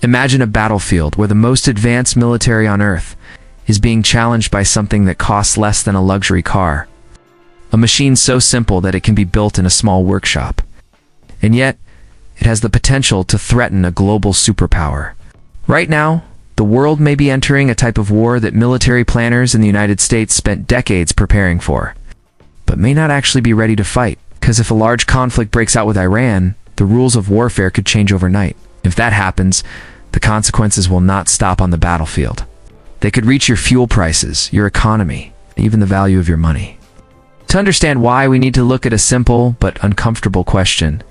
Imagine a battlefield where the most advanced military on Earth is being challenged by something that costs less than a luxury car. A machine so simple that it can be built in a small workshop. And yet, it has the potential to threaten a global superpower. Right now, the world may be entering a type of war that military planners in the United States spent decades preparing for, but may not actually be ready to fight, because if a large conflict breaks out with Iran, the rules of warfare could change overnight. If that happens, the consequences will not stop on the battlefield. They could reach your fuel prices, your economy, even the value of your money. To understand why, we need to look at a simple but uncomfortable question.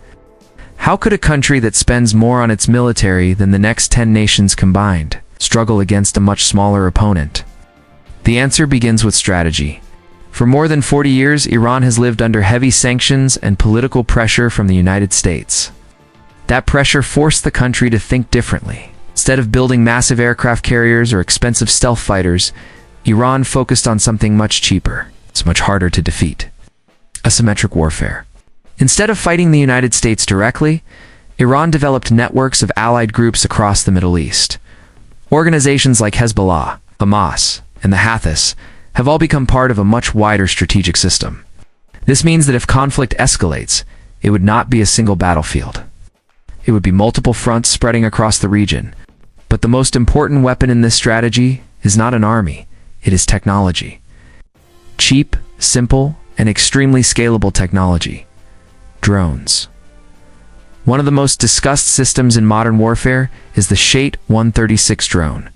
How could a country that spends more on its military than the next 10 nations combined struggle against a much smaller opponent? The answer begins with strategy. For more than 40 years, Iran has lived under heavy sanctions and political pressure from the United States. That pressure forced the country to think differently. Instead of building massive aircraft carriers or expensive stealth fighters, Iran focused on something much cheaper. It's much harder to defeat. Asymmetric warfare. Instead of fighting the United States directly, Iran developed networks of allied groups across the Middle East. Organizations like Hezbollah, Hamas, and the Houthis have all become part of a much wider strategic system. This means that if conflict escalates, it would not be a single battlefield. It would be multiple fronts spreading across the region. But the most important weapon in this strategy is not an army, it is technology. Cheap, simple, and extremely scalable technology. Drones. One of the most discussed systems in modern warfare is the Shahed-136 drone.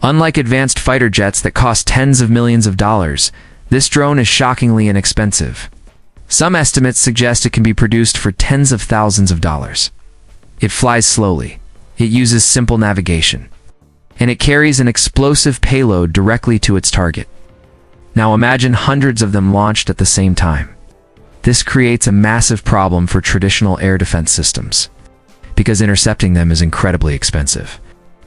Unlike advanced fighter jets that cost tens of millions of dollars, this drone is shockingly inexpensive. Some estimates suggest it can be produced for tens of thousands of dollars. It flies slowly, it uses simple navigation, and it carries an explosive payload directly to its target. Now imagine hundreds of them launched at the same time. This creates a massive problem for traditional air defense systems, because intercepting them is incredibly expensive.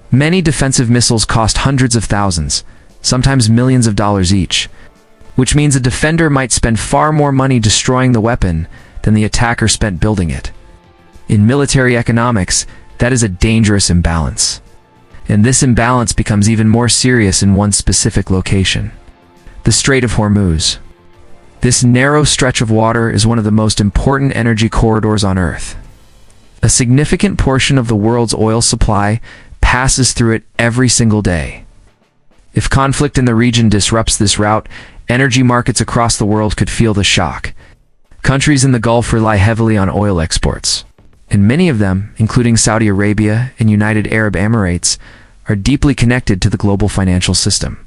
Many defensive missiles cost hundreds of thousands, sometimes millions of dollars each, which means a defender might spend far more money destroying the weapon than the attacker spent building it. In military economics, that is a dangerous imbalance. And this imbalance becomes even more serious in one specific location: the Strait of Hormuz. This narrow stretch of water is one of the most important energy corridors on Earth. A significant portion of the world's oil supply passes through it every single day. If conflict in the region disrupts this route, energy markets across the world could feel the shock. Countries in the Gulf rely heavily on oil exports, and many of them, including Saudi Arabia and United Arab Emirates, are deeply connected to the global financial system.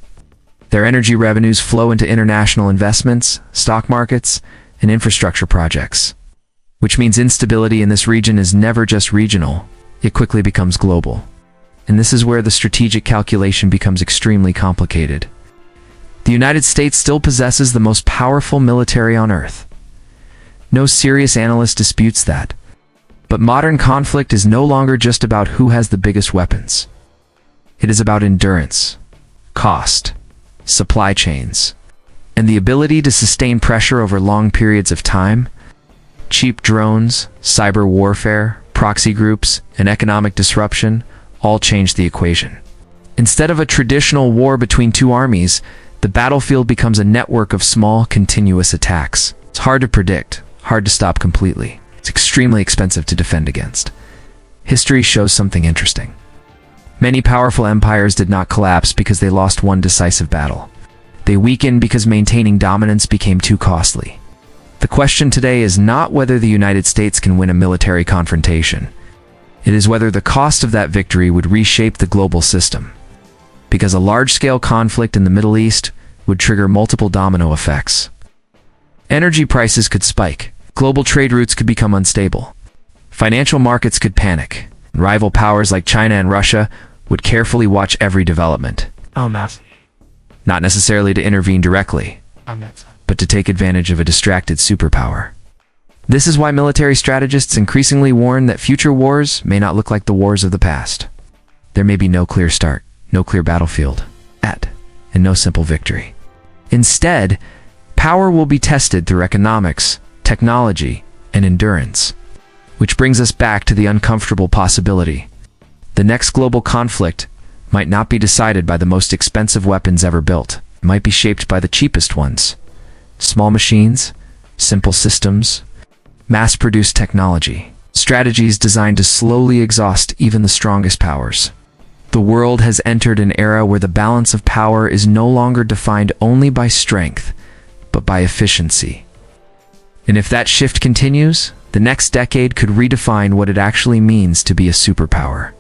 Their energy revenues flow into international investments, stock markets, and infrastructure projects, which means instability in this region is never just regional, it quickly becomes global. And this is where the strategic calculation becomes extremely complicated. The United States still possesses the most powerful military on Earth. No serious analyst disputes that. But modern conflict is no longer just about who has the biggest weapons. It is about endurance, cost, supply chains, and the ability to sustain pressure over long periods of time. Cheap drones, cyber warfare, proxy groups, and economic disruption all change the equation. Instead of a traditional war between two armies, the battlefield becomes a network of small, continuous attacks. It's hard to predict, hard to stop completely. It's extremely expensive to defend against. History shows something interesting. Many powerful empires did not collapse because they lost one decisive battle. They weakened because maintaining dominance became too costly. The question today is not whether the United States can win a military confrontation. It is whether the cost of that victory would reshape the global system. Because a large-scale conflict in the Middle East would trigger multiple domino effects. Energy prices could spike, global trade routes could become unstable, financial markets could panic, and rival powers like China and Russia would carefully watch every development. Not necessarily to intervene directly, but to take advantage of a distracted superpower. This is why military strategists increasingly warn that future wars may not look like the wars of the past. There may be no clear start, no clear battlefield, and no simple victory. Instead, power will be tested through economics, technology, and endurance. Which brings us back to the uncomfortable possibility. The next global conflict might not be decided by the most expensive weapons ever built. It might be shaped by the cheapest ones. Small machines, simple systems, mass-produced technology, strategies designed to slowly exhaust even the strongest powers. The world has entered an era where the balance of power is no longer defined only by strength, but by efficiency. And if that shift continues, the next decade could redefine what it actually means to be a superpower.